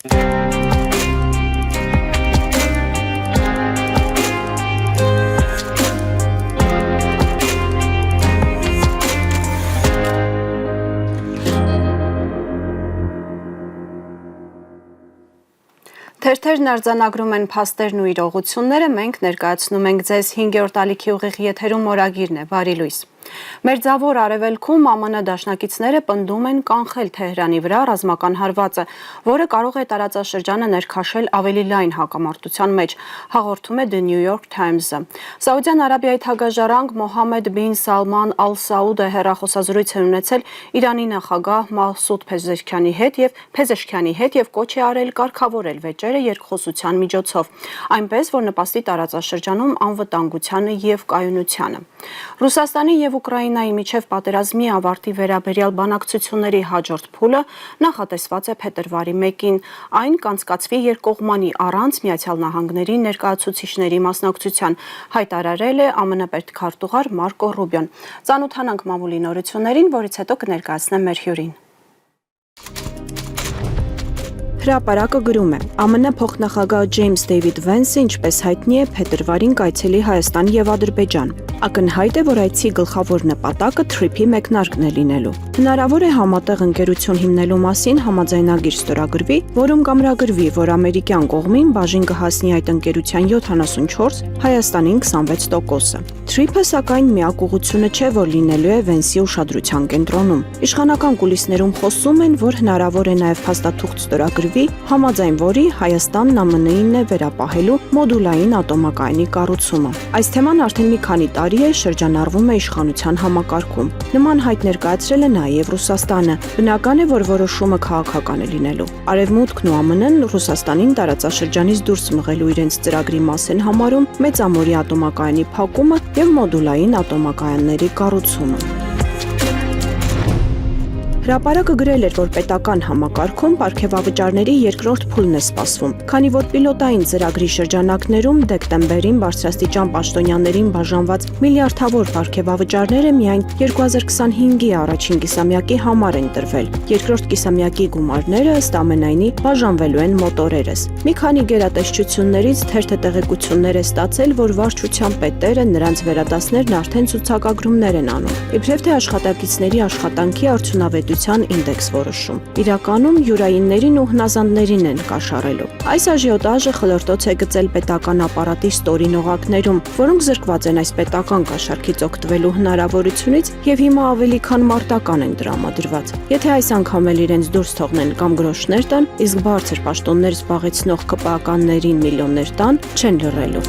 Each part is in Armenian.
Թերթերն արձանագրում են փաստերն ու իրողությունները, մենք ներկայացնում ենք ձեզ 5-րդ ալիքի ուղիղ եթերում օրագիրն է, բարի լույս։ Մերձավոր արևելքում ԱՄՆ դաշնակիցները պնդում են կանխել Թեհրանի վրա ռազմական հարվածը, որը կարող է տարածաշրջանը ներքաշել ավելի լայն հակամարտության մեջ, հաղորդում է The New York Times-ը։ Սաուդյան Արաբիայի թագաժառանգ Մոհամմեդ բին Սալման Ալ Սաուդը հեռախոսազրույց է ունեցել Իրանի նախագահ Մասուդ Փեզեշքյանի հետ եւ կոչ է արել կարգավորել վեճերը երկխոսության միջոցով, այնպես որ նպաստի տարածաշրջանում անվտանգությանը եւ կայունությանը։ Ռուսաստանի եւ Ուկրաինայի միջև պատերազմի ավարտի վերաբերյալ բանակցությունների հաջորդ փուլը նախատեսված է փետրվարի 1-ին։ Այն կանցկացվի երկկողմանի առանց Միացյալ Նահանգների ներկայացուցիչների մասնակցության, հայտարարել է ԱՄՆ պետքարտուղար Մարկո Ռուբիոն։ Ծանոթանանք մամուլի նորություններին, որից հետո կներկայացնեմ մեր հյուրին։ Հրապարակը գրում է. ԱՄՆ փոխնախագահ Ջեյմս Դեյվիդ Վենսը, ինչպես հայտնի է, փետրվարին կայցելի Հայաստան եւ Ադրբեջան։ Ակնհայտ է, որ այցի գլխավոր նպատակը թրիփի մեկնարկն է լինելու։ Հնարավոր է համատեղ ընկերություն հիմնելու մասին համաձայնագիր ստորագրվի, որում կամրագրվի, որ ամերիկյան կողմին բաժին կհասնի այդ ընկերության 74, Հայաստանին 26%-ը։ Թրիփը, սակայն, միակ ուղղությունը չէ, որ լինելու է Վենսի ուշադրության կենտրոնում։ Իշխանական կուլիսներում խոսում են, որ հնարավոր է նաև փաստաթուղթ ստորագրվի, համաձայն որի Հայաստանն ԱՄՆ-ին է վերապահելու մոդուլային ատոմակայանի կառուցումը։ Այս թեման արդեն մի քանի տարի է շրջանառվում է իշխանության համակարգում։ Նման հայտ ներկայացրել է նաև Ռուսաստանը։ Բնական է, որ որոշումը քաղաքական է լինելու։ Արևմուտքն ու ԱՄՆ-ն Ռուսաստանին տարածաշրջանից դուրս մղելու իրենց ծրագրի մաս են համարում մեծամորի ատոմակայանի փակումը եւ մոդուլային ատոմակայանների կառուցումը։ Հրապարակը գրել էր, որ պետական համակարգում պարգևավճարների երկրորդ փուլն է սպասվում, քանի որ պիլոտային ծրագրի շրջանակներում դեկտեմբերին բարձրաստիճան պաշտոնյաներին բաժանված միլիարդավոր պարգևավճարները միայն 2025-ի առաջին կիսամյակի համար են տրվել։ Երկրորդ կիսամյակի գումարները ըստ ամենայնի բաժանվելու են մոտորերս։ Մի քանի գերատեսչություններից թերթը տեղեկություններ է ստացել, որ վարչության պետերը նրանց վերադասներն արդեն ցուցակագրումներ են անում։ Իբրև թե աշխատակիցների աշխատանքի արդյունավետության ինդեքս որոշում։ Իրականում յուրայիններին ու հնազանդներին են կաշառելու։ Այս աժիոտաժը խլրտոց է գծել պետական ապարատի ստորին օղակներում, որոնք զրկված են այս պետական կաշառքից օգտվելու հնարավորությունից եւ հիմա ավելի քան մարտական են տրամադրված։ Եթե այս անգամ էլ իրենց դուրս թողնեն կամ գրոշներ տան, իսկ բարձր պաշտոններ զբաղեցնող ԿՊԱ-կաններին միլիոններ տան, չեն լռելու։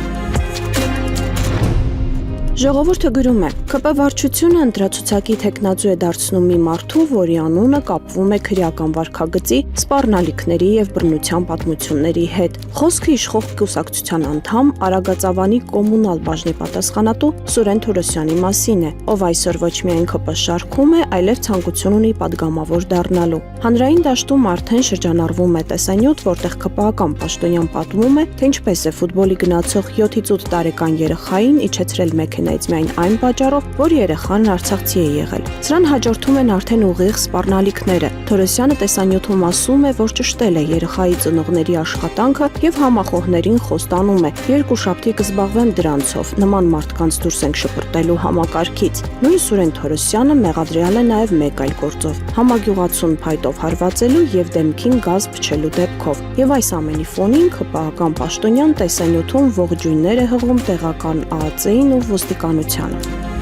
Ժողովուրդը գրում է. ԿՊ վարչությունը ընտրացուցակի թեկնածու է դարձնում մի մարդու, որի անունը կապվում է քրեական վարքագծի, սպառնալիքների եւ բռնության պատմությունների հետ։ Խոսքը իշխող կուսակցության անդամ Արագածավանի կոմունալ բաժնի պատասխանատու Սուրեն Թորոսյանի մասին է, ով այսօր ոչ միայն ԿՊ շարքում է, այլև ցանկություն ունի падգամավոր դառնալու։ Հանրային դաշտում արդեն շրջանառվում է տեսանյութ, որտեղ ԿՊԱ-ական պաշտոնյան պատմում է, թե ինչպես է ֆուտբոլի գնացող 7-ից 8 տարեկան երեխային իջեցրել մեքենայից միայն այն պատճառով, որ երեխան արցախցի է եղել։ Սրան հաջորդում են արդեն ուղիղ սպառնալիքները։ Թորոսյանը տեսանյութում ասում է, որ ճշտել է երեխայի ծնողների աշխատանքը եւ համախոհներին խոստանում է. երկուշաբթի կզբաղվեմ դրանցով, նման մարդկանց դուրս ենք շպրտելու համակարգից։ Նույն Սուրեն Թորոսյանը մեղադրյալ է նաեւ մեկ այլ գործով՝ համագյուղացուն փայտով հարվածելու եւ դեմքին գազ փչելու դեպքով։ Եվ այս ամենի ֆոնին ԿՊԱ-ական պաշտոնյան տեսանյութում ողջույններ է հղում տեղական ԱԱԾ-ին ու ոստիկանությանը։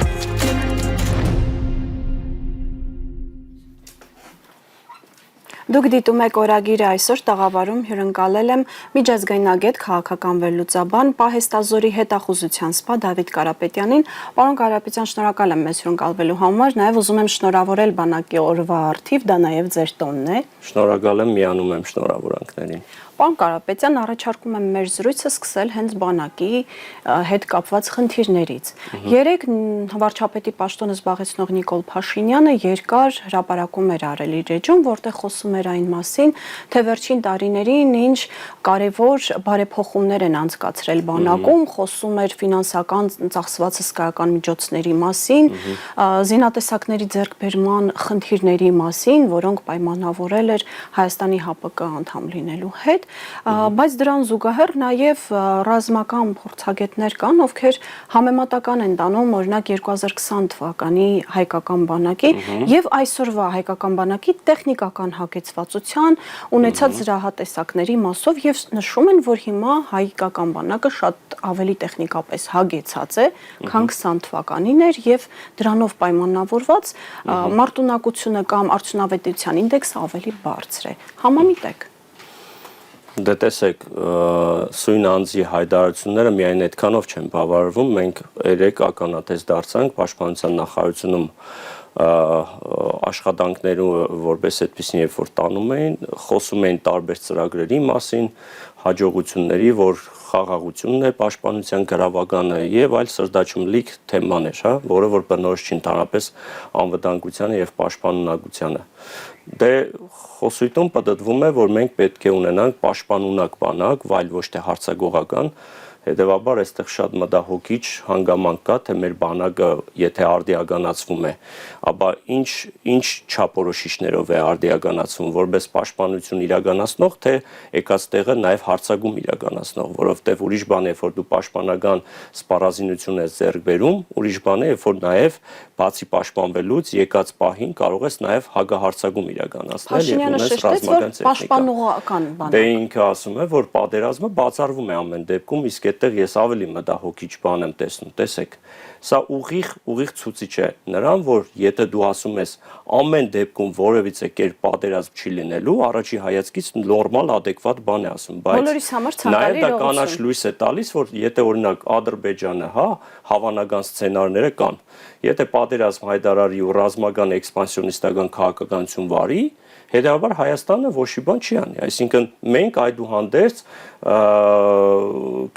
Դուք դիտում եք օրագիրը, այսօր տաղավարում հյուրընկալել եմ միջազգայնագետ քաղաքական վերլուծաբան Պահեստազորի հետախուզության սպա Դավիթ Կարապետյանին։ Պարոն Կարապետյան, շնորհակալ եմ մեզ հյուրընկալվելու համար, նաև ուզում եմ շնորհավորել բանակի օրվա առթիվ, դա նաև ձեր տոնն է։ Շնորհակալ եմ, միանում եմ շնորհավորանքներին։ Պարոն Կարապետյան, առաջարկում եմ մեր զրույցը սկսել հենց բանակի հետ կապված խնդիրներից։ Երեկ վարչապետի պաշտոնը զբաղեցնող Նիկոլ Փաշինյանը երկար հրապարակում էր արել իր էջում, որտեղ խոսում խոսում էր այն մասին, թե վերջին տարիներին ինչ կարևոր բարեփոխումներ են անցկացրել բանակում, խոսում էր ֆինանսական ծախսված հսկայական միջոցների մասին, զինատեսակների ձեռքբերման խնդիրների մասին, որոնք պայմանավորել էր Հայաստանի ՀԱՊԿ անդամ լինելու հետ, բայց դրան զուգահեռ նաև ռազմական փորձագետներ կան, ովքեր համեմատական են տանում օրինակ 2020 թվականի հայկական բանակի եւ այսօրվա հայկական բանակի տեխնիկական հագեցվածության ունեցած զրահատեսակների մասով եւ նշում են, որ հիմա հայկական բանակը շատ ավելի տեխնիկապես հագեցած է, քան 20 թվականին էր եւ դրանով պայմանավորված մարտունակությունը կամ արդյունավետության ինդեքսը ավելի բարձր է։ Համամիտ եք։ Դե տեսեք, սույն անձի հայտարարությունները միայն այդքանով չեն բավարարվում, մենք երեք ականատես դարձանք Պաշտպանության նախարարությունում աշխատանքներում որպես այդպեսին երբ որ տանում էին, խոսում էին տարբեր ծրագրերի մասին, հաջողությունների, որ խաղաղությունն է պաշտպանության գրավականը եւ այլ սրդաչմլիկ թեմաներ, հա, որը որ բնորոշ չի ընդհանրապես անվտանգությանը եւ պաշտպանունակությանը։ Դե խոսույթում պատտվում է, որ մենք պետք է ունենանք պաշտպանունակ բանակ, այլ ոչ թե հարձակողական, հետեւաբար այստեղ շատ մտահոգիչ հանգամանք կա, թե մեր բանակը եթե արդիականացվում է, ապա ինչ չափորոշիչներով է արդիականացվում, որպես պաշտպանություն իրականացնող, թե եկած տեղը նաև հարձակում իրականացնող, որովհետև ուրիշ բան է, որ դու պաշտպանական սպառազինություն ես ձեռք բերում, ուրիշ բան է, որ նաև բացի պաշտպանվելուց եկած պահին կարող ես նաև հագահարձակում իրականացնել եւ ունես ռազմական պաշտպանողական բան։ Դե ինքը ասում է, որ պատերազմը բացառվում է ամեն դեպքում, իսկ այդտեղ ես ավելի մտահոգիչ բան եմ տեսնում, տեսեք, սա ուղիղ ցուցիչ է նրան, որ եթե դու ասում ես ամեն դեպքում որևիցե կերպ պատերազմ չի լինելու, առաջի հայացքից նորմալ adekvat բան է ասում, բայց նաև դա կանաչ լույս է տալիս, որ եթե օրինակ Ադրբեջանը, հա, հավանական սցենարները կան, եթե պատերազմ հայտարարի ու ռազմական էքսպանսիոնիստական քաղաքականություն վարի, հետեւաբար Հայաստանը ոչ մի բան չի անի, այսինքն մենք այդուհանդերձ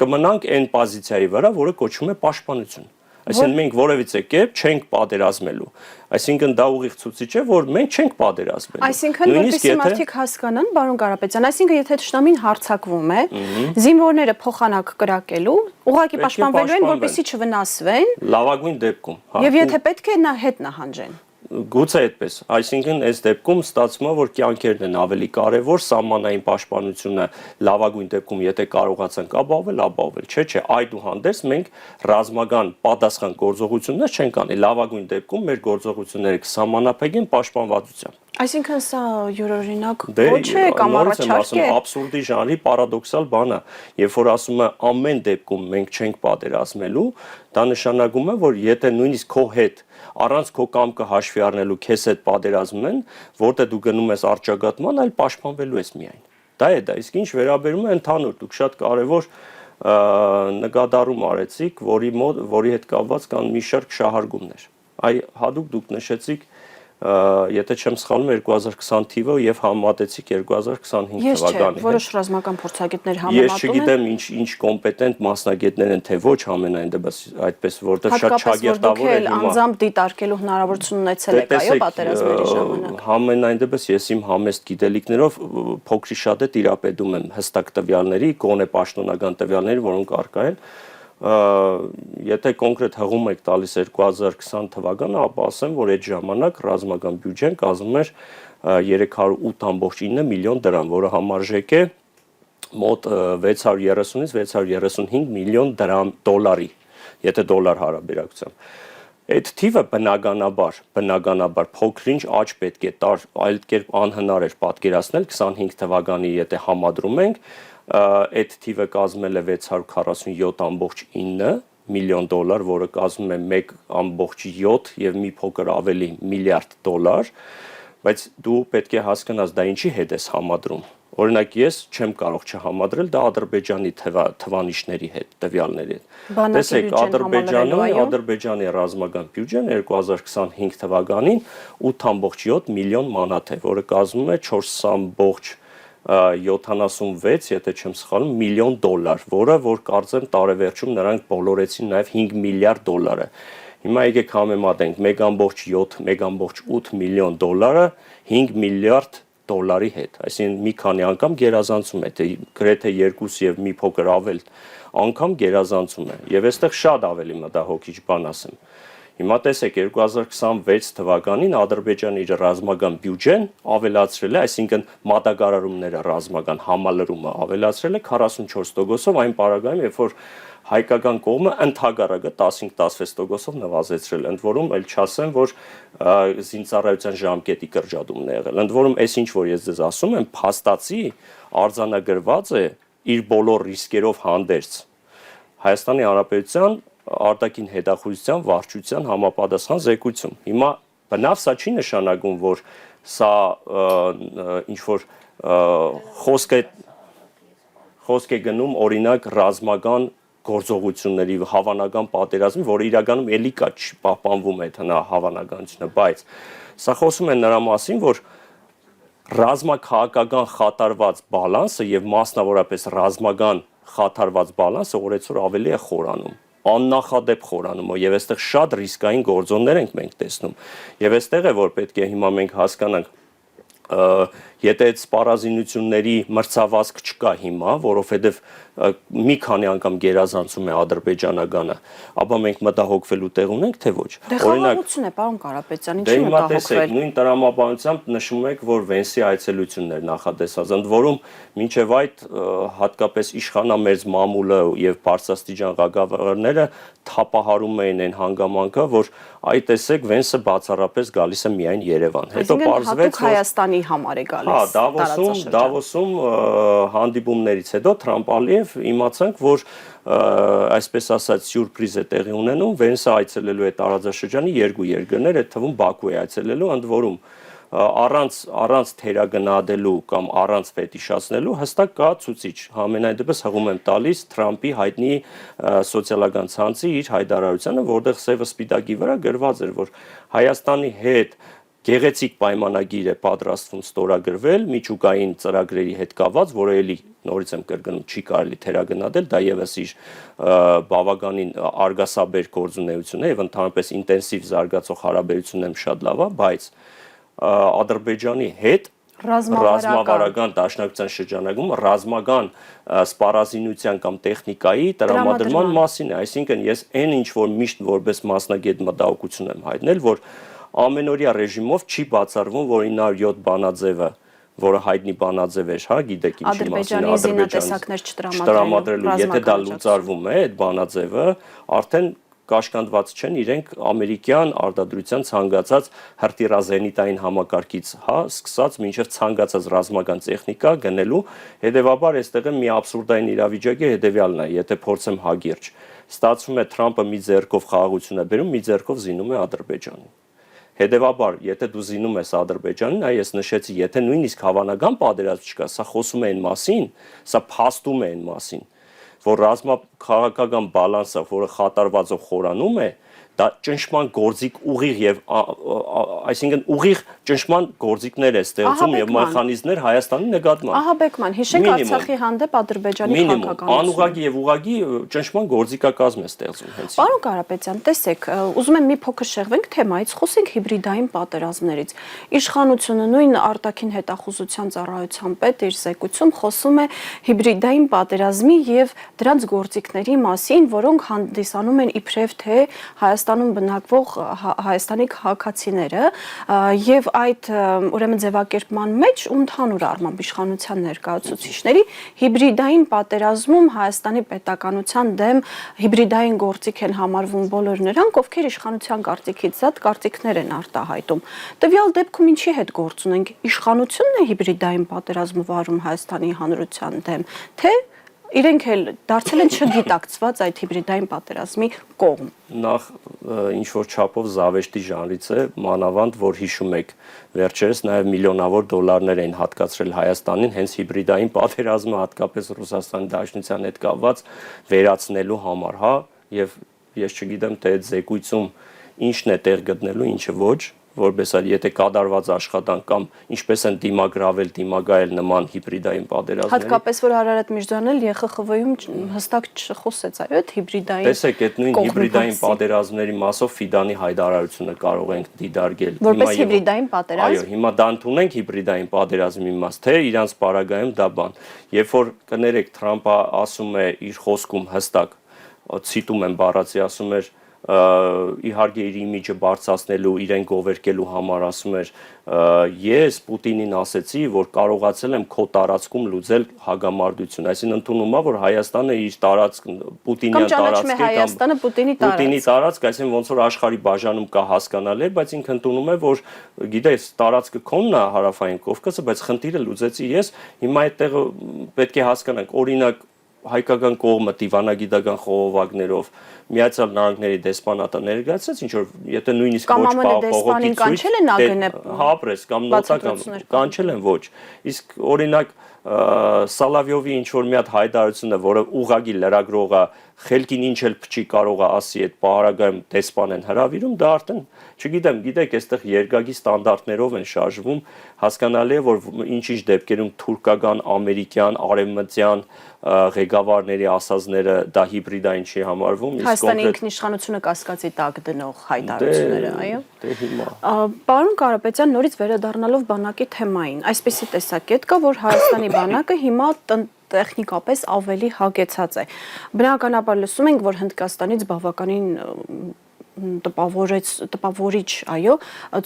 կմնանք այն պոզիցիայի վրա, որը կոչվում է պաշտպանություն։ Այսինքն մենք որևիցե կերպ չենք պատերազմելու։ Այսինքն դա ուղիղ ցուցիչ է, որ մենք չենք պատերազմելու։ Այսինքն որպեսզի մարդիկ հասկանան, պարոն Կարապետյան, այսինքն եթե թշնամին հարձակվում է, զինվորները փոխանակ կրակելու, ուղղակի պաշտպանվելու են, որպեսզի չվնասվեն։ Լավագույն դեպքում, հա։ Եվ եթե պետք է նա հետ նահանջեն։ Գուցե այդպես, այսինքն այս դեպքում ստացվում է, որ կյանքերն են ավելի կարևոր, սահմանային պաշտպանությունը լավագույն դեպքում, եթե կարողացանք ապահովել, չէ, այդուհանդերձ մենք ռազմական պատասխան գործողություններ չենք անի, լավագույն դեպքում մեր գործողությունները կսահմանափակեն պաշտպանվածությամբ։ Այսինքն սա յուրօրինակ ոչ է կամ առաջարկ է։ Աբսուրդի ժանրի պարադոքսալ բան է, երբ որ ասում է ամեն դեպքում մենք չենք պատերազմելու, դա նշանակում է, որ եթե նույնիսկ քո հետ առանց քո կամքը հաշվի առնելու քեզ հետ պատերազմում են, որտեղ դու գնում ես առճակատման, այլ պաշտպանվելու ես միայն։ Դա է դա, իսկ ինչ վերաբերում է ընդհանուր, դուք շատ կարևոր նկատառում արեցիք, որի հետ կապված կան մի շարք շահարկումներ։ Այ հատուկ դուք նշեցիք, եթե չեմ սխալվում 2020 թիվը եւ համատեցիք 2025 թվականին։ Ես չէ, որոշ ռազմական փորձագետներ համեմատում են։ Ես չգիտեմ ինչ կոմպետենտ մասնագետներ են, թե ոչ ամենայն դեպս այդպես, որտեղ շատ շագերտավոր է հիմա։ Անձամբ դիտարկելու հնարավորություն ունեցել եք, այո, պատերազմների ժամանակ։ Ամենայն դեպս ես իմ համեստ գիտելիքներով փոքրի շատ է տիրապետում եմ հստակ տվյալների, գոնե պաշտոնական տվյալների, որոնք առկա են։ Եթե կոնկրետ հղում եք տալիս 2020 թվականը, ապա ասեմ, որ այդ ժամանակ ռազմական բյուջեն կազմում էր 308.9 միլիոն դրամ, որը համարժեք է մոտ 630-ից 635 միլիոն դոլարի, եթե դոլար հարաբերակցությամբ։ Այդ թիվը բնականաբար փոքրինչ աճ պետք է տար, այլ կերպ անհնար էր պատկերացնել 25 թվականի, եթե համադրում ենք, այդ թիվը կազմել է 647.9 միլիոն դոլար, որը կազմում է 1.7 եւ մի փոքր ավելի միլիարդ դոլար, բայց դու պետք է հասկանաս դա ինչի հետ ես համադրում։ Օրինակ ես չեմ կարող չհամադրել դա Ադրբեջանի թվանիշների հետ, տվյալների հետ։ Տեսեք, Ադրբեջանի ռազմական բյուջեն 2025 թվականին 8.7 միլիոն մանաթ է, որը կազմում է 4.76, եթե չեմ սխալվում, միլիոն դոլար, որը որ կարծեմ տարեվերջում նրանք բոլորեցին նաև 5 միլիարդ դոլարը։ Հիմա եկեք համեմատենք 1.7, 1.8 միլիոն դոլարը 5 միլիարդ դոլարի հետ, այսինքն մի քանի անգամ գերազանցում է, թե գրեթե 2 եւ մի փոքր ավել անգամ գերազանցում է։ Եվ այստեղ շատ ավելի մտահոգիչ բան ասեմ։ Հիմա տեսեք 2026 թվականին Ադրբեջանը իր ռազմական բյուջեն ավելացրել է, այսինքն մատակարարումները ռազմական համալրումը ավելացրել է 44%-ով այն պարագայում, երբ որ հայկական կողմը ընդհանրակը 15-16%-ով նվազեցրել, ընդ որում էլ չասեմ, որ զինծառայության ժամկետի կրճատումն է եղել։ Ընդ որում այս ինչ որ ես ձեզ ասում եմ, փաստացի արձանագրված է իր բոլոր ռիսկերով հանդերձ Հայաստանի Հանրապետության արտաքին հետախուզության վարչության համապատասխան զեկույցում։ Հիմա բնավ սա չի նշանակում, որ սա ինչ որ խոսք է գնում օրինակ ռազմական գործողությունների հավանական պատերազմի, որը իրականում էլի կա պահպանվում է հնա հավանականությունը, բայց սա խոսում է նրա մասին, որ ռազմաքաղաքական խաթարված բալանսը եւ մասնավորապես ռազմական խաթարված բալանսը օրեցօր ավելի է խորանում, աննախադեպ խորանում է եւ այստեղ շատ ռիսկային գործոններ ենք մենք տեսնում եւ այստեղ է որ պետք է հիմա մենք հասկանանք եթե այդ սպառազինությունների մրցավազք չկա հիմա, որովհետև մի քանի անգամ գերազանցում է ադրբեջանականը, ապա մենք մտահոգվելու տեղ ունենք, թե ոչ։ Խաղաղություն է, պարոն Կարապետյան, ինչի մտահոգվել։ Նույն տրամաբանությամբ նշում եք, որ Վենսի այցելություններ նախատեսած, ընդ որում մինչև այդ հատկապես իշխանամերձ մամուլը եւ բարձրաստիճան ղեկավարները թափահարում էին այն հանգամանքը, որ այ տեսեք Վենսը բացառապես գալիս է միայն Երևան։ Հետո պարզվեց, որ Հայաստանի համար է գալիս։ Դավոսում հանդիպումներից հետո Թրամփ-Ալիև իմացանք, որ այսպես ասած սյուրպրիզ է տեղի ունենում, Վենսը այցելելու է տարածաշրջանի երկու երկրներ, այդ թվում Բաքու է այցելելու, ընդ որում առանց թերագնահատելու կամ առանց ֆետիշացնելու հստակ կա ցուցիչ, համենայն դեպս հղում եմ տալիս Թրամփի հայտնի սոցիալական ցանցի իր հայտարարությանը, որտեղ սևը սպիտակի վրա գրված էր, որ Հայաստանի հետ գեղեցիկ պայմանագիր է պատրաստվում ստորագրվել միջուկային ծրագրերի հետ կապված, որը էլի նորից եմ կրկնում չի կարելի թերագնահատել, դա եւս իր բավականին արգասաբեր գործունեություն է եւ ընդհանրապես ինտենսիվ զարգացող հարաբերություններն շատ լավ է, բայց Ադրբեջանի հետ ռազմավարական դաշնակցության շրջանակում ռազմական սպառազինության կամ տեխնիկայի տրամադրման մասին է, այսինքն ես այն ինչ որ միշտ որպես մասնագետ մտահոգություն եմ հայտնել, որ ամենօրյա ռեժիմով չի բացառվում, որ 907 բանաձևը, որը հայտնի բանաձև էր, հա, գիտեք ինչի մասին, Ադրբեջանի չտրամադրելու, եթե դա լուծարվում է, այդ բանաձևը, արդեն կաշկանդված չեն իրենք ամերիկյան արտադրության ցանկացած հրթիռազենիտային համակարգից, հա, սկսած մինչև ցանկացած ռազմական տեխնիկա գնելու, հետևաբար այստեղ մի աբսուրդային իրավիճակ է հետևյալն է, եթե փորձեմ հագիրճ, ստացվում է Թրամփը մի ձեռքով խաղաղություն է բերում, մի ձեռքով զինում է Ադրբեջանին։ Հետևաբար, եթե դու զինում ես Ադրբեջանին, այ ես նշեցի, եթե նույնիսկ հավանական պատերազմ չկա, սա խոսում է այն մասին, սա փաստում է այն մասին, որ ռազմաքաղաքական բալանսը, որը խաթարվածով խորանում է, դա ճնշման գործիք ուղիղ եւ այսինքն ուղիղ ճնշման գործիքներ է ստեղծում եւ մեխանիզմներ Հայաստանի նկատմամբ։ Ահա Բեկման, հիշեք Արցախի հանդեպ Ադրբեջանի քաղաքականությունը։ Անուղղակի եւ ուղղակի ճնշման գործիքակազմ է ստեղծում հենց։ Պարոն Կարապետյան, տեսեք, ուզում եմ մի փոքր շեղվենք թեմայից, խոսենք հիբրիդային պատերազմներից։ Իշխանությունը նույն արտաքին հետախուզության ծառայության պետ իր զեկույցում խոսում է հիբրիդային պատերազմի եւ դրանց գործիքների մասին, որոնք հանդիսանում են իբրև թե Հայաստանում բնակվող Հայաստանի քաղաքացիները եւ այդ ուրեմն ձևակերպման մեջ ու ընդհանուր առմամբ իշխանության ներկայացուցիչների հիբրիդային պատերազմում Հայաստանի պետականության դեմ հիբրիդային գործիք են համարվում բոլոր նրանք, ովքեր իշխանության կարծիքից զատ կարծիքներ են արտահայտում։ Տվյալ դեպքում ինչի հետ գործ ունենք, իշխանությունն է հիբրիդային պատերազմ վարում Հայաստանի հանրության դեմ, թե իրենք էլ դարձել են չգիտակցված այդ հիբրիդային պատերազմի կողմ։ Նախ ինչ որ չափով զավեշտի ժանրից է, մանավանդ որ հիշում եք վերջերս նաև միլիոնավոր դոլարներ էին հատկացրել Հայաստանին հենց հիբրիդային պատերազմը հատկապես Ռուսաստանի Դաշնության հետ կապված վերացնելու համար, հա, եւ ես չգիտեմ թե այդ զեկույցում ինչն է տեղ գտնելու, ինչը ոչ, որպես այլ եթե կատարված աշխատանք կամ ինչպես են դիմագրավել, դիմագայել նման հիբրիդային պատերազմների։ Հատկապես որ Արարատ Միրզոյանն էլ ԵԽԽՎ-ում հստակ չխոսեց, այո, այդ հիբրիդային։ Տեսեք, այդ նույն հիբրիդային պատերազմների մասով Ֆիդանի հայտարարությունը կարող ենք դիտարկել։ Որպես հիբրիդային պատերազմ։ Այո, հիմա դա ընդունենք հիբրիդային պատերազմի մաս, թե իրանց պարագայում դա բան։ Երբ որ կներեք Թրամփը ասում է իր խոսքում հստակ, ցիտում եմ բառացի, ասում էր իհարկե իր իմիջը բարձրացնելու, իրեն գովերգելու համար ասում էր ես Պուտինին ասեցի, որ կարողացել եմ քո տարածքում լուծել հագամարտություն, այսինքն ընդունում է, որ Հայաստանը իր տարածք Պուտինյան տարածք է կամ Հայաստանը Պուտինի տարածք, այսինքն ոնց որ աշխարհի բաժանում կա հասկանալի, բայց ինքը ընդունում է, որ գիտես, տարածքը քոնն է Հարավային Կովկասը, բայց խնդիրը լուծեցի ես, հիմա այդտեղը պետք է հասկանանք, օրինակ հայկական կողմը դիվանագիտական խողովակներով Միացյալ Նահանգների դեսպանատը ներկայացրեց, ինչ որ եթե նույնիսկ ոչ բողոքի կանչել են ԱԳՆ հապրես կամ նոտական կանչել են ոչ, իսկ օրինակ Սալավյովի ինչ որ մի հատ հայտարարությունը, որը ուղղակի լրագրողը խելքին ինչ էլ փչի կարող է ասի այդ պարագայում դեսպան են հրավիրում, դա արդեն չգիտեմ, գիտեք, այստեղ երկակի ստանդարտներով են շարժվում, հասկանալի է, որ ինչ-ինչ դեպքերում թուրքական, ամերիկյան, արևմտյան ղեկավարների ասածները դա հիբրիդային չի համարվում, իսկ Հայաստանի ինքնիշխանությունը կասկածի տակ դնող հայտարարությունները, այո։ Դե հիմա։ Պարոն Կարապետյան, նորից վերադառնալով բանակի թեմային, այսպեսի տեսակետ կա, որ Հայաստանի բանակը հիմա տեխնիկապես ավելի հագեցած է։ Բնականաբար լսում ենք, որ Հնդկաստանից բավականին տպավորիչ, այո,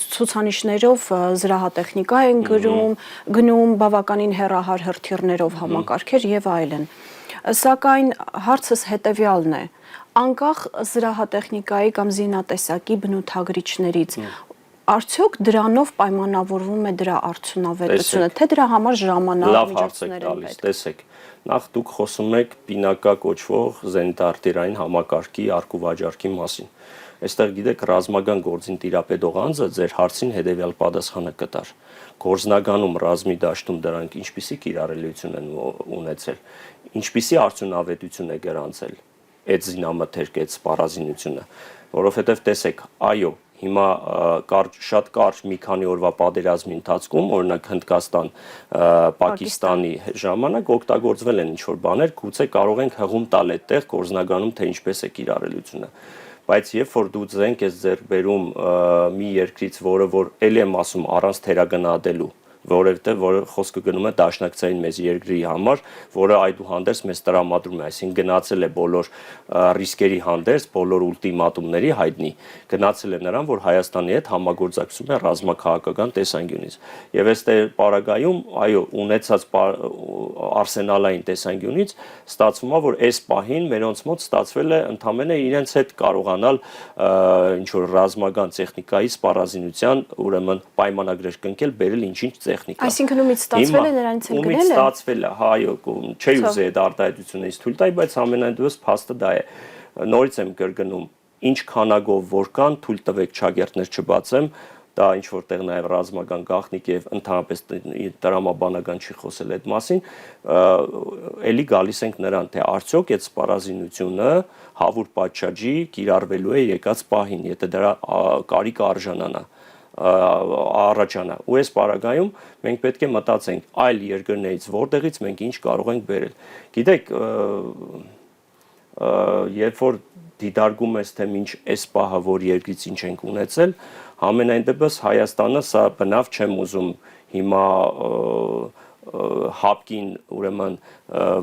ցուցանիշներով զրահատեխնիկա են գնում բավականին հեռահար հրթիռներով համակարգեր եւ այլն։ Սակայն հարցս հետեւյալն է. անկախ զրահատեխնիկայի կամ զինատեսակի բնութագրիչներից արդյոք դրանով պայմանավորվում է դրա արդյունավետությունը, թե դրա համար ժամանակամիջոցներ են պետք։ Տեսեք, նախ դուք խոսում եք պինակա կոչվող զենիտարտերային համակարգի արկուվաճառքի մասին։ Այստեղ գիտեք, ռազմական գործին տիրապետող անձը ձեր հարցին հետևյալ պատասխանը կտար։ Գործնագանում ռազմի դաշտում դրանք ինչպիսի կիրառելիություն են ունեցել, ինչպիսի արդյունավետություն է գրանցել այդ զինամթերք, այդ սպառազինությունը, որովհետև տեսեք, այո, հիմա շատ կարճ մի քանի օրվա պատերազմի ընթացքում, օրինակ Հնդկաստան, Պակիստանի ժամանակ օգտագործվել են ինչ-որ բաներ, գուցե կարող ենք հղում տալ այդտեղ գործնագանում, թե ինչպես է կիրառելիությունը։ Բայց երբ որ դու զենք ես ձեռք բերում մի երկրից, որը որ ելի եմ ասում առանց թերագնահատելու, որովհետև որը խոսքը գնում է դաշնակցային մեծ երկրի համար, որը այդուհանդերձ մեզ տրամադրում է, այսինքն գնացել է բոլոր ռիսկերի հանդերձ, բոլոր ուլտիմատումների հայտնի, գնացել է նրան, որ Հայաստանի հետ համագործակցում է ռազմաքաղաքական տեսանկյունից։ Եվ այստեղ պարագայում, այո, ունեցած արսենալային տեսանկյունից ստացվում է, որ այս պահին մերոնց մոտ ստացվել է ընդամենը իրենց հետ կարողանալ ինչ որ ռազմական տեխնիկայի սպառազինության, ուրեմն պայմանագրեր կնքել, բերել ինչ-ինչ տեխնիկա։ Այսինքն ումից ստացվել է նրանց էլ գնել է։ Ումից ստացվել է, այո, չի ուզի այդ արտահայտությունը ինձ թույլ տալ, բայց ամենայն դեպս փաստը դա է։ Նորից եմ կրկնում, ինչ քանակով որ կան, թույլ տվեք չագերտներ չբացեմ, դա ինչ որտեղ նաև ռազմական գաղտնիք եւ ընդհանրապես տրամաբանական չի խոսել այդ մասին, էլի գալիս ենք նրան, թե արդյոք այդ սպառազինությունը հավուր պատշաճի կիրառվելու է եկած պահին, եթե դրա կարիք արժանանա առաջանա։ Ու այս պարագայում մենք պետք է մտածենք այլ երկրներից որտեղից մենք ինչ կարող ենք բերել։ Գիտեք, երբ որ դիտարկում ես թե ինչ այս պահը որ երկրից ինչ ենք ունեցել, ամենայն դեպս Հայաստանը սա բնավ չեմ ուզում հիմա հապկին ուրեմն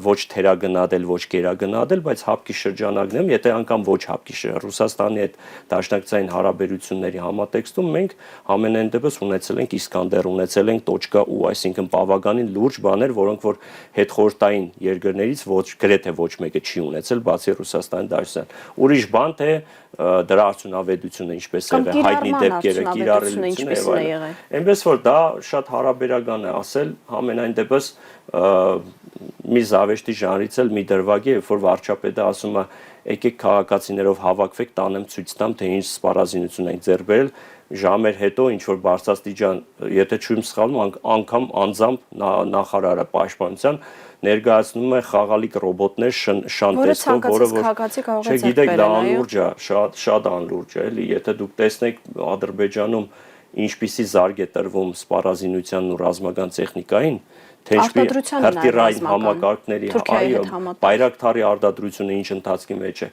ոչ թերագնահատել, ոչ գերագնահատել, բայց հապկի շրջանակն եմ, եթե անգամ ոչ հապկի Ռուսաստանի հետ դաշնակցային հարաբերությունների համատեքստում մենք ամենայն դեպս ունեցել ենք Իսկանդեր, ունեցել ենք .ու, այսինքն բավականին լուրջ բաներ, որոնք որ հետխորհրդային երկրներից ոչ գրեթե ոչ մեկը չի ունեցել, բացի Ռուսաստանի Դաշնության։ Ուրիշ բան թե դրա արդյունավետությունը ինչպես է եղել, հայտնի դեպքերը, կիրառելիությունը եւ այլն։ Այնպես որ դա շատ հարաբերական է ասել, ամենայն դեպս մի զավեշտի ժանրից էլ մի դրվագ է, երբ որ վարչապետը ասում է եկեք քաղաքացիներով հավաքվեք, տանեմ ցույց տամ, թե ինչ սպառազինություն ենք ձեռք բերել, ժամեր հետո ինչ որ բարձրաստիճան, եթե չեմ սխալվում, անգամ անձամբ նախարարը պաշտպանության ներկայացնում է խաղալիք ռոբոտներ շանտեսով, որը որ չգիտեք դա անլուրջ է, շատ անլուրջ է, էլի, եթե դուք տեսնեք Ադրբեջանում ինչպիսի զարգ է տրվում սպառազինությանն ու ռազմական տեխնիկային, թե Արտադրությանը հրթիռային նաև համակարգների, Թուրքիայի հետ այո, համատեղ։ բայրակթարի արտադրությունը ինչ ընթացքի մեջ է,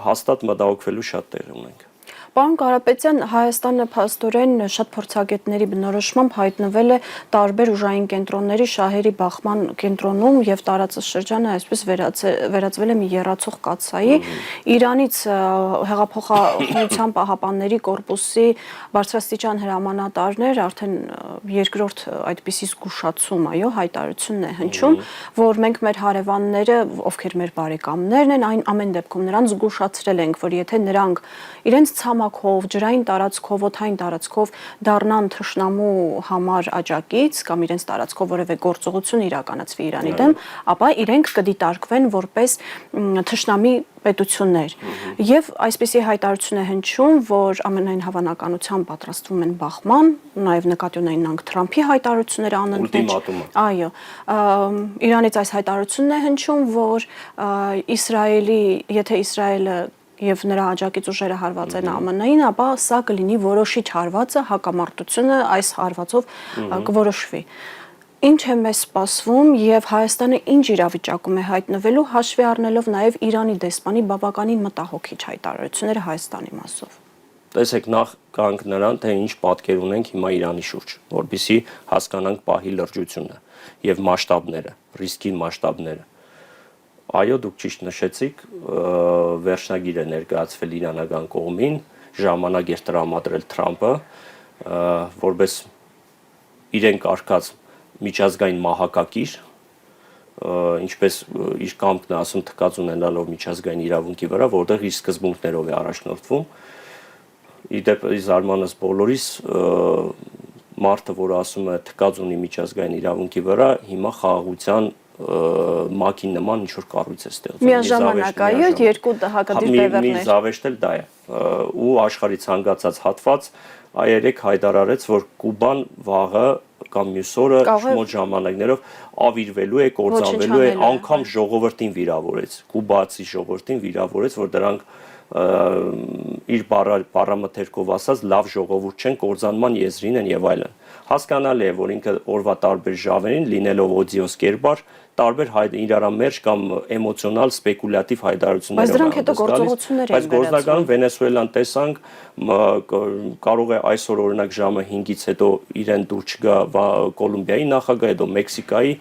հաստատ մտահոգվելու շատ տեղ ունենք։ Պարոն Կարապետյան, Հայաստանը փաստորեն շատ փորձագետների բնորոշմամբ հայտնվել է տարբեր ուժային կենտրոնների շահերի բախման կենտրոնում եւ տարածաշրջանը այսպես վերածվել է մի եռացող կաթսայի։ Իրանից հեղափոխության պահապանների կորպուսի բարձրաստիճան հրամանատարներ արդեն երկրորդ այդպիսի զգուշացում, այո, հայտարարությունն է հնչում, որ մենք մեր հարևանները, ովքեր մեր բարեկամներն են, այն ամեն դեպքում նրանց զգուշացրել ենք, որ եթե նրանք իրենց ցամաքով, ջրային տարածքով, օդային տարածքով դառնան թշնամու համար աջակից կամ իրենց տարածքով որևէ գործողություն իրականացվի Իրանի դեմ, ապա իրենք կդիտարկվեն որպես թշնամի պետություններ։ Եվ այսպիսի հայտարարություն է հնչում, որ ամենայն հավանականությամբ պատրաստվում են բախման, նաև նկատի ունենք Թրամփի հայտարարությունները անընդմեջ։ Այո, Իրանից այս հայտարարությունն է հնչում, որ Իսրայելի, եթե Իսրայելը եւ նրա աջակից ուժերը հարված են ԱՄՆ-ին, ապա սա կլինի որոշիչ հարվածը, հակամարտությունը այս հարվածով կորոշվի։ Ինչ է մեզ սպասվում եւ Հայաստանը ինչ իրավիճակում է հայտնվելու, հաշվի առնելով նաեւ Իրանի դեսպանի բավականին մտահոգիչ հայտարարությունները Հայաստանի մասով։ Տեսեք, նախ կանք նրան, թե ինչ պատկեր ունենք հիմա Իրանի շուրջ, որբիսի հասկանանք պահի լրջությունը եւ մասշտաբները, ռիսկի մասշտաբները։ Այո, դուք ճիշտ նշեցիք, վերջնագիր է ներկայացվել իրանական կողմին, ժամանակ էր տրամադրել Թրամփը, որպես իրեն կարգած միջազգային մահակակիր, ինչպես իր կամքն է ասում թքած ունենալով միջազգային իրավունքի վրա, որտեղ իր սկզբունքներով է առաջնորդվում։ Իդեպ զարմանս բոլորիս մարդը, որ ասում է թքած ունի միջազգային իրավունքի վրա, հիմա խաղաղության մակի նման ինչ-որ կառույց է ստեղծում։ Միաժամանակ այո, երկու հակադիր բևեռներ։ Մի զավեշտ էլ դա է։ Ու աշխարհի ցանկացած հատված երեք հայտարարեց, որ Կուբան վաղը կամ մյուս օրը շմոտ ժամանակներով ավիրվելու է, կործանվելու է, անգամ ժողովրդին վիրավորեց, կուբացի ժողովրդին վիրավորեց, որ դրանք իր բառամթերքով ասած լավ ժողովուրդ չեն, կործանման եզրին են եւ այլն։ Հասկանալի է, որ ինքը օրվա տարբեր ժավերին լինելով օդիոս կերպար տարբեր իրարամերժ կամ էմոցիոնալ սպեկուլյատիվ հայտարարություններ։ Բայց դրանք հետո գործողություններ են Բայց գործնականում Վենեսուելան տեսանք, կարող է այսօր օրինակ ժամը 5-ից հետո իրեն դուր չգա Կոլումբիայի նախագահ, հետո Մեքսիկայի,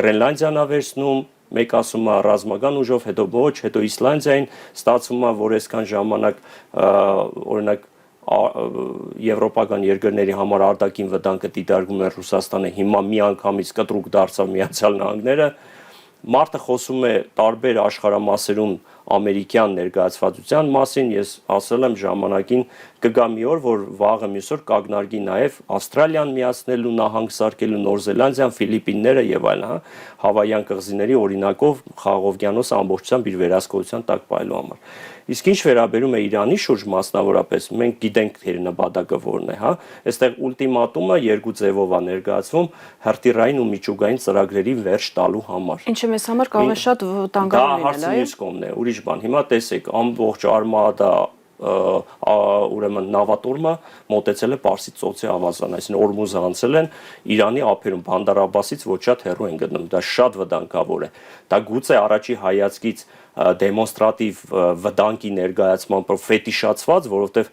Գրենլանդիան ավերցնում, մեկ ասում է ռազմական ուժով, հետո ոչ, հետո Իսլանդիային, ստացվում է, որ այսքան ժամանակ օրինակ եվրոպական երկրների համար արտաքին վտանգը դիտարկում է Ռուսաստանը, հիմա միանգամից կտրուկ դարձավ Միացյալ Նահանգները, մարդը խոսում է տարբեր աշխարհամասերում ամերիկյան ներկայացվածության մասին, ես ասել եմ ժամանակին կգա մի օր, որ վաղը մյուս օր կագնարկի նաև Ավստրալիան միացնելու, նահանգ սարքելու, Նոր Զելանդիան, Ֆիլիպինները եւ այլն, Հավայյան կղզիների օրինակով Խաղաղ օվկիանոսը ամբողջությամբ իր վերահսկողության տակ պահելու համար։ Իսկ ինչ վերաբերում է Իրանի շուրջ մասնավորապես, մենք գիտենք թե նպատակը որն է, հա, այստեղ ուլտիմատումը երկու ձևով է ներկայացվում հրթիռային ու միջուկային ծրագրերի վերջ տալու համար։ Ինչը մեզ համար կարող է շատ վտանգավոր լինել, այո։ Դա հարցի մյուս կողմն է, ուրիշ բան։ Հիմա տեսեք, ամբողջ Արմադա ուրեմն նավատորմը մոտեցել է Պարսից ծոցի ավազան, այսինքն Օրմուզը անցել են Իրանի ափերում, Բանդար Աբասից ոչ շատ հեռու են գտնվում, դա շատ վտանգավոր է։ Դա գուցե առաջի հայացքից դեմոնստրատիվ վտանգի ներկայացման ֆետիշացված, որովհետև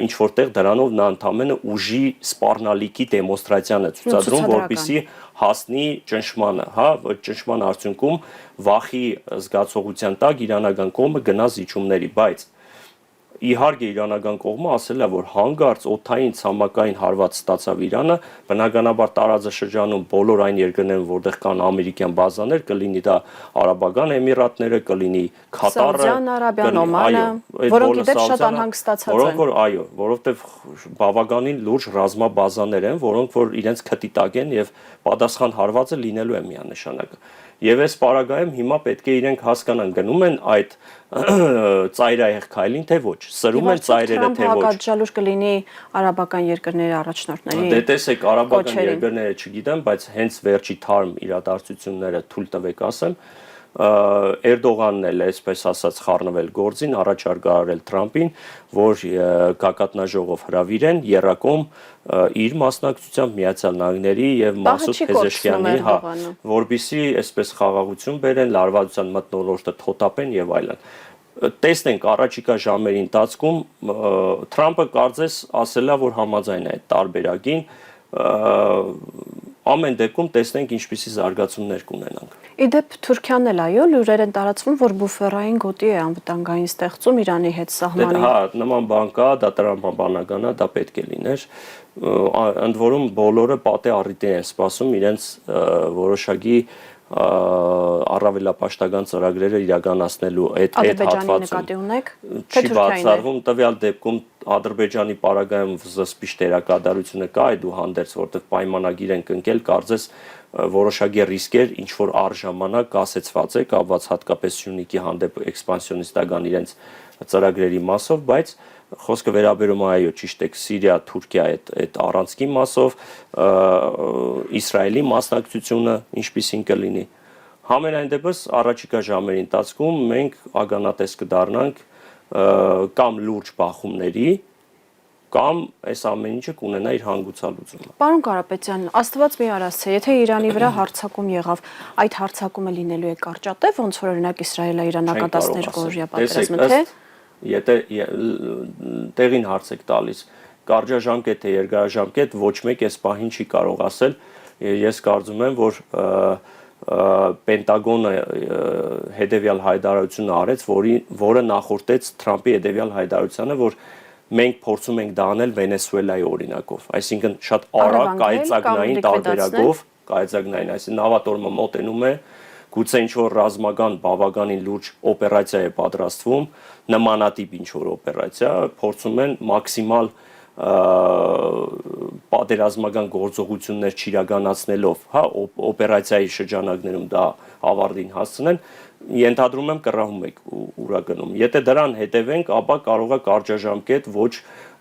ինչ որտեղ դրանով նա ընդամենը ուժի սպառնալիքի դեմոնստրացիան է ցուցադրում, որպեսզի հասնի ճնշմանը, հա, ճնշման արդյունքում վախի զգացողության տակ իրանական կողմը գնա զիջումների, բայց իհարկե իրանական կողմը ասել է, որ հանգարց օդային ցամաքային հարված ստացավ Իրանը, բնականաբար տարածաշրջանում բոլոր այն երկրներում, որտեղ կան ամերիկյան բազաներ, կլինի դա Արաբական Էմիրատները, կլինի Քատարը, Սաուդյան Արաբիան, Օմանը, որոնք իդեպ շատ անհանգստացած են։ Որոնք որ այո, որովհետև բավականին լուրջ ռազմաբազաներ են, որոնք որ իրենց քթի տակ են եւ պատասխան հարվածը լինելու է միանշանակ։ Եվ այս պարագայում հիմա պետք է իրենք հասկանան գնում են այդ ծայրահեղ քայլին թե ոչ, սրում են ծայրերը թե ոչ։ Հակաջալուր կլինի արաբական երկրների առաջնորդների։ Դե տեսեք, արաբական երկրները չգիտեմ, բայց հենց վերջի թարմ իրադարձությունները թույլ տվեք ասեմ, Էրդողանն էլ այսպես ասած խառնվել գործին, առաջարկ արել Թրամփին, որ գագաթնաժողով հրավիրեն երակոմ իր մասնակցությամբ Միացյալ Նահանգների եւ Մասուդ Փեզեշքյանի, որբիսի այսպես խաղաղություն բերեն, լարվածության մթնոլորտը թոթափեն եւ այլն։ Տեսնենք առաջիկա ժամերի ընթացքում Թրամփը կարծես ասել է, որ համաձայն է այդ տարբերակին, ամեն դեպքում տեսնենք ինչպիսի զարգացումներ կունենանք։ Իդեպ Թուրքիան էլ այո, լուրեր են տարածվում, որ բուֆերային գոտի է անվտանգային ստեղծում Իրանի հետ սահմանին։ Հա, նման բան կա, դա տրամաբանական է, դա պետք է լիներ։ Ընդ որում բոլորը պատե առիթ են սպասում իրենց որոշակի առավելապաշտական ծրագրերը իրականացնելու այդ հատվածում։ Չի բացառվում տվյալ դեպքում Ադրբեջանի պարագայում զսպիչ դերակատարությունը կա այդուհանդերձ, որտեղ պայմանագիր են կնքել, կարծես որոշակի ռիսկեր ինչ որ առժամանակ կասեցված է, կապված հատկապես Սյունիքի հանդեպ էքսպանսիոնիստական իրենց ծրագրերի մասով, բայց խոսքը վերաբերում է այո, ճիշտ է, Սիրիա, Թուրքիա այդ առանցքի մասով, Իսրայելի մասնակցությունը ինչպիսին կլինի։ Համենայն դեպս առաջիկա ժամերի ընթացքում մենք ականատես կդառնանք կամ լուրջ բախումների, կամ այս ամեն ինչը կունենա իր հանգուցալուծումը։ Պարոն Կարապետյան, Աստված մի արասցե, եթե Իրանի վրա հարձակում եղավ, այդ հարձակումը լինելու է կարճատև, ոնց որ օրինակ Իսրայելը-Իրանական 12-օրյա պատերազմը, թե եթե տեղին հարց եք տալիս, կարճաժամկետ թե երկարաժամկետ, ոչ մեկ այս պահին չի կարող ասել, ես կարծում եմ, որ Պենտագոնը հետևյալ հայտարարությունը արեց, որը նախորդեց Թրամփի հետևյալ հայտարարությանը, որ մենք փորձում ենք դա անել Վենեսուելայի օրինակով, այսինքն շատ արագ կայծակնային տարբերակով, այսինքն նավատորմը մոտենում է, գուցե ինչ-որ ռազմական բավականին լուրջ օպերացիա է պատրաստվում, նմանատիպ ինչ-որ օպերացիա, փորձում են մաքսիմալ պատերազմական գործողություններ չիրականացնելով, հա, օպերացիայի շրջանակներում դա ավարտին հասցնեն, ենթադրում եմ կռահում եք ուրականում։ Եթե դրան հետևենք, ապա կարող է կարճաժամկետ ոչ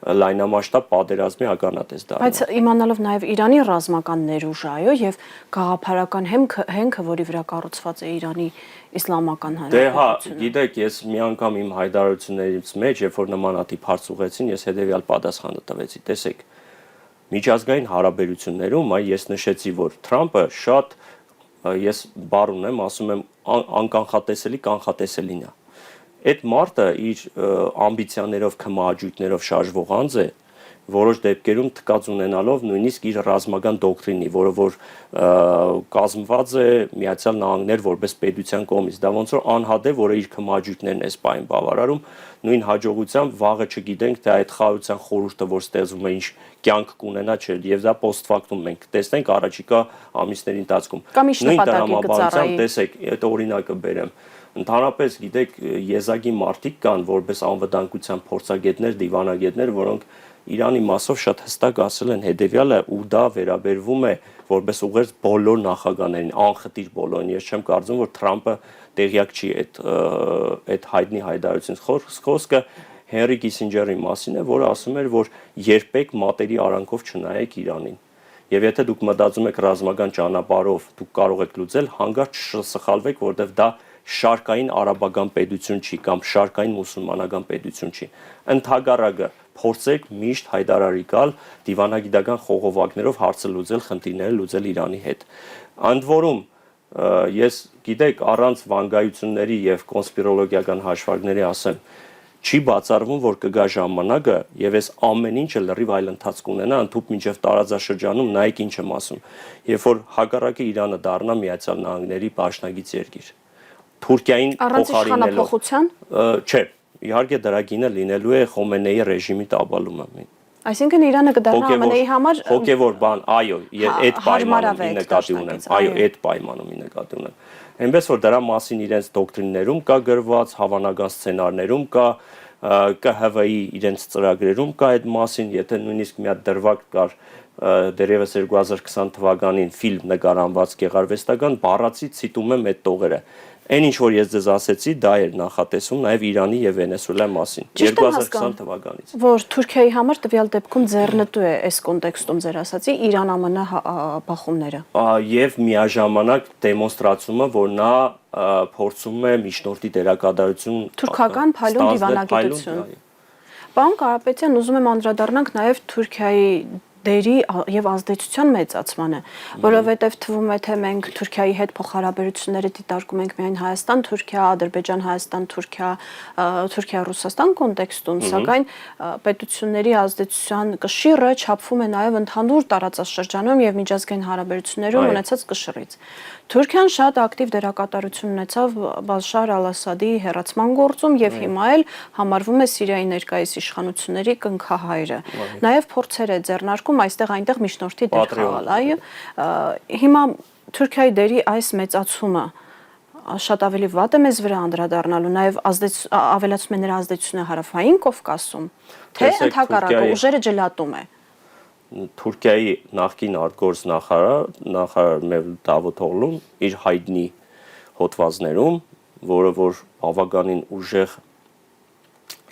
լայնամասշտաբ պատերազմի ականատես դառնալ։ Բայց իմանալով նաև Իրանի ռազմական ներուժը, այո, եւ գաղափարական հենքը, որի վրա կառուցված է Իրանի իսլամական հանրապետությունը։ Դե հա, հանրապետությունը։ գիտեք, ես մի անգամ իմ հայտարարություններից մեջ, երբ որ նմանատիպ հարց ուղղեցին, ես հետևյալ պատասխանը տվեցի։ Տեսեք, միջազգային հարաբերություններում ես նշեցի, որ Թրամփը շատ, ես բառ ունեմ, ասում եմ անկանխատեսելի կանխատեսելին է։ Այդ մարդը իր ամբիցիաներով, քմահաճույքներով շարժվող անձ է, որոշ դեպքերում թկած ունենալով նույնիսկ իր ռազմական դոկտրինի, որը որ կազմված է Միացյալ Նահանգներ որպես պետության կողմից, դա ոնց որ անհատ է, որը իր քմահաճույքներն է սպայն բավարարում, նույն հաջողությամբ վաղը չգիտենք, թե այդ խաղաղության խորհուրդը, որ ստեղծվում է, ինչ կյանք կունենա, չէ, եւ դա post factum մենք տեսնենք առաջիկա ամիսների ընթացքում։ Նույն տրամաբանությամբ տեսեք, այդ օրինակը բերեմ։ Ընդհանրապես գիտեք, եզակի մարդիկ կան, որպես անվտանգության փորձագետներ, դիվանագետներ, որոնք Իրանի մասով շատ հստակ ասել են հետևյալը, ու դա վերաբերվում է որպես ուղերձ բոլոր նախագահներին, անխտիր բոլորին։ Ես չեմ կարծում, որ Թրամփը տեղյակ չի այդ հայտնի հայտարարությունից։ Խոսքը Հենրի Կիսինջերի մասին է, որը ասում էր, որ երբեք մատերի արանքով չնայեք Իրանին։ Եվ եթե դուք մտածում եք ռազմական ճանապարհով դուք կարող եք լուծել, հանկարծ չսխալվեք, որովհետև դա շարքային արաբական պետություն չի կամ շարքային մուսուլմանական պետություն չի։ Ընդհակառակը փորձեք միշտ հայտարարի գալ դիվանագիտական խողովակներով հարցը լուծել, խնդիրները լուծել Իրանի հետ։ Ընդ որում ես գիտեք առանց վանգայությունների եւ կոնսպիրոլոգիական հաշվարկների ասեմ, չի բացառվում, որ կգա ժամանակը եւ այս ամեն ինչը լրիվ այլ ընթացք ունենա, ընդհուպ մինչեւ տարածաշրջանում նայեք ինչ եմ ասում, երբ որ հակառակը Իրանը դառնա Միացյալ Նահանգների պաշտպանիչ երկիր։ Թուրքիային փոխարինելով չէ, իհարկե դրա գինը լինելու է Խոմեյնիի ռեժիմի տապալումը։ Այսինքն Իրանը կդառնա ԱՄՆ-ի համար հոգևոր բան, այո, այդ պայմանում նկատի ունեմ, այո, այդ պայմանում նկատի ունեմ։ Այնպես որ դրա մասին իրենց դոկտրիններում կա գրված, հավանական սցենարներում կա, ԿՀՎ-ի իրենց ծրագրերում կա այդ մասին, եթե նույնիսկ մի հատ դրվագ կար դերևս 2020 թվականին ֆիլմ նկարահանված գեղարվեստական բառացի ցիտում եմ այդ տողերը։ Այն ինչ որ ես ձեզ ասեցի, դա էր նախատեսում նաև Իրանի եւ Վենեսուելայի մասին 2020 թվականից։ Որ Թուրքիայի համար տվյալ դեպքում ձեռնտու է այս կոնտեքստում ձեր ասացի Իրան-ԱՄՆ բախումները։ Եվ միաժամանակ դեմոնստրացումը, որ նա փորձում է միջնորդի դերակատարություն թուրքական փայլուն դիվանագիտություն։ Պարոն Կարապետյան, ուզում եմ անդրադառնանք նաև Թուրքիայի դերի եւ ազդեցության մեծացմանը, որովհետեւ թվում է թե մենք Թուրքիայի հետ փոխհարաբերությունները դիտարկում ենք միայն Հայաստան-Թուրքիա, Ադրբեջան-Հայաստան-Թուրքիա, Թուրքիա-Ռուսաստան կոնտեքստում, սակայն պետությունների ազդեցության կշիռը չափվում է նաեւ ընդհանուր տարածաշրջանում եւ միջազգային հարաբերություններում ունեցած կշռից։ Թուրքիան շատ ակտիվ դերակատարություն ունեցավ Բաշար al-Ասադի հեռացման գործում եւ հիմա էլ համարվում է Սիրիայի ներկայիս իշխանությունների կնքահայրը։ Նաեւ փորձեր է ձեռնարկում այստեղ այնտեղ միջնորդի դեր խաղալ, այո։ Հիմա Թուրքիայի դերի այս մեծացումը շատ ավելի վատ է մեզ վրա անդրադառնալու, նաեւ ավելացում է նրա ազդեցությունը հարավային Կովկասում, թե ընդհակառակը ուժերը ջլատում է։ Թուրքիայի նախկին արտգործնախարար Մևլութ Դավութօղլուն իր հայտնի հոդվածներում, որ բավականին ուժեղ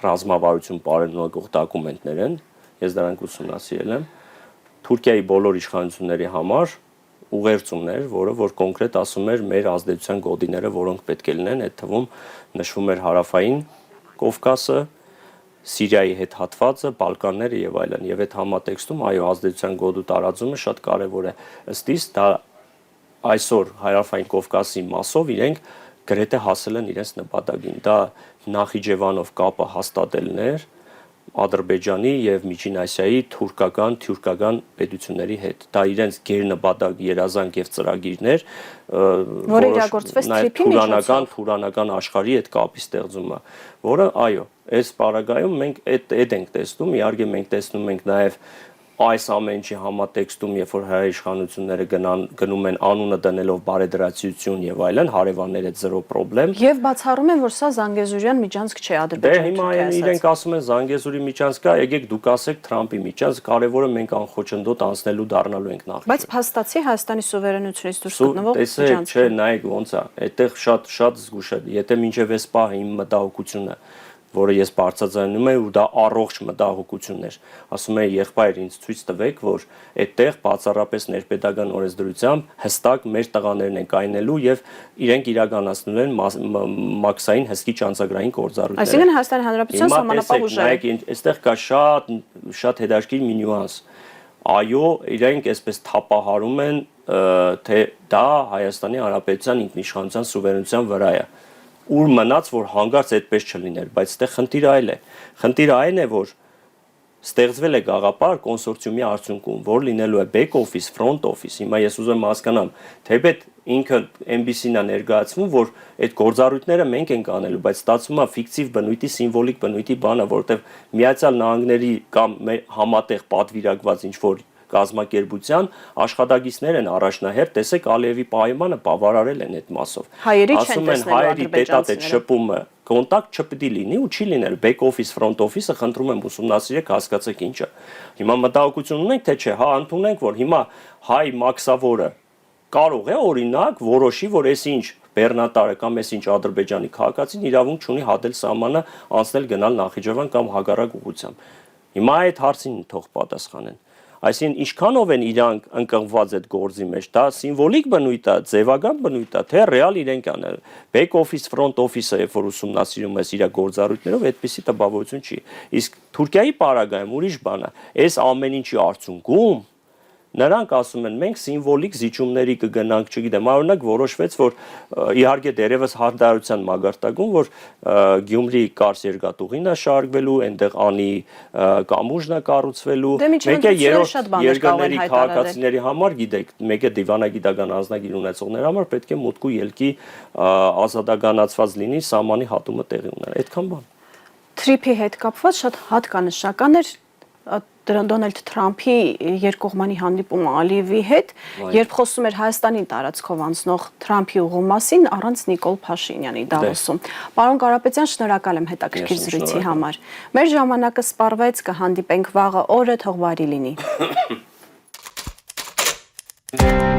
ռազմավարություն բարենօրինող դոկումենտներ են, ես դրանք ուսումնասիրել եմ, Թուրքիայի բոլոր իշխանությունների համար ուղերձումներ, որ կոնկրետ ասում էր մեր ազդեցության գոտիները, որոնք պետք է լինեն, այդ թվում նշվում էր հարավային Կովկասը, Սիրիայի հետ հատվածը, Բալկանները եւ այլն, եւ այդ համատեքստում այո ազդեցության գոտու տարածումը շատ կարեւոր է։ Ըստ իս դա այսօր հարավային Կովկասի մասով իրենք գրեթե հասել են իրենց նպատակին։ Դա Նախիջևանով կապը հաստատելն էր Ադրբեջանի եւ Միջին Ասիայի թուրքական պետությունների հետ։ Դա իրենց գերնպատակ երազանք եւ ծրագիրներ, որը իրագործվեց Թրիփի միջոցով, թուրանական աշխարհի հետ կապի ստեղծումը, որը այո, այս պարագայում մենք այդ ենք տեսնում, իհարկե մենք տեսնում ենք նաեւ այս ամենի համատեքստում, երբ որ հայրենիշխանությունները գնում են անունը դնելով բարեդրացիություն եւ այլն, հարևաններ հետ զրո խնդրեմ։ Եվ բացառում են, որ սա Զանգեզուրյան միջանցք չէ Ադրբեջանի։ Դե հիմա իրենք ասում են Զանգեզուրի միջանցք է, եկեք դուք ասեք Թրամփի միջանցք, կարևորը մենք անխոչնդոտ անցնելու դառնալու ենք նախ։ Բայց փաստացի Հայաստանի սուվերենությունից դուրս գտնվող միջանցք։ Չէ, նայեք ոնց է, այդտեղ շատ զգուշ է, եթե մինչև այս պահը իմ մտահոգությունը որը ես բարձրացնում եմ, ու դա առողջ մտահոգություն էր։ Ասում եմ, եղբայր, ինձ ցույց տվեք, որ այդտեղ բացառապես ներպետական օրենսդրությամբ հստակ մեր տղաներն են կայնելու եւ իրենք իրականացնելու են մաքսային հսկիչ անձագրային գործառույթներ։ Այսինքն Հայաստանի Հանրապետության սահմանապահ ուժերը։ Նայեք, այստեղ կա շատ հետաքրքիր մի նյուանս։ Այո, իրենք այսպես թափահարում են, թե դա Հայաստանի Հանրապետության ինքնիշխանության սուվերենության վրա է։ Ուր մնաց, որ հանգարց այդպես չլիներ, բայց այդտեղ խնդիրը այլ է։ Խնդիրը այն է, որ ստեղծվել է գաղափար կոնսորցիումի արդյունքում, որ լինելու է back office, front office։ Հիմա ես ուզում եմ հասկանամ, թեպետ ինքը MBC-ն է ներկայացվում, որ այդ գործառույթները մենք ենք անելու, բայց ստացվում է ֆիկտիվ բնույթի, սիմվոլիկ բնույթի բանը, որտեղ Միացյալ Նահանգների կամ համատեղ պատվիրակված ինչ-որ կազմակերպության աշխատակիցներ են առաջնահերթ, տեսեք Ալիևի պայմանը բավարարել են այդ մասով։ Հայերի չեն Ասում են հայերի պետատետ շփումը կոնտակտ չպետք է լինի ու չի լինել back office front office-ը խնդրում եմ ուսումնասիրեք, հասկացեք ինչը։ Հիմա մտահոգություն ունենք թե չէ, հա ընդունենք որ հիմա հայ մաքսավորը կարող է օրինակ որոշի որ այսինչ Բեռնատարը կամ այսինչ Ադրբեջանի քաղաքացին իրավունք չունի հատել սահմանը անցնել գնալ Նախիջևան կամ հակառակ ուղղությամբ։ Հիմա այդ հարցին թող պատասխանեն։ Այսինքն ինչքանով են իրանք ընկղմված այդ գործի մեջ, դա սիմվոլիկ բնույթ է, ձևական բնույթ է, թե ռեալ իրենք անել։ Back office, front office-ը, երբ որ ուսումնասիրում ես իր գործառույթներով, այդպիսի տպավորություն չի։ Իսկ Թուրքիայի պարագայում ուրիշ բան է։ Այս ամեն ինչի արդյունքում նրանք ասում են մենք սիմվոլիկ զիջումների կգնանք, չգիտեմ, օրինակ որոշվեց, որ իհարկե դերևս հարդարության մագարտակում, որ Գյումրի Կարս երկաթուղին է շարժվելու, այնտեղ անի կամուրջն է կառուցվելու, մեկը երրորդ երկրների քաղաքացիների համար, գիտեք, մեկը դիվանագիտական անձնագիր ունեցողների համար պետք է մուտք ու ելքի ազատականացված լինի, սահմանի հատումը տեղի ունենա։ Այդքան բան։ Թրիփի հետ կապված շատ հատկանշական էր Դոնալդ Թրամփի երկկողմանի հանդիպումը Ալիևի հետ, երբ խոսում էր Հայաստանի տարածքով անցնող Թրամփի ուղու մասին առանց Նիկոլ Փաշինյանի Դավոսում։ Պարոն Կարապետյան, շնորհակալ եմ հետաքրքիր զրույցի համար։ Մեր ժամանակը սպառվեց, կհանդիպենք վաղը օրը, թող բարի լինի։ է։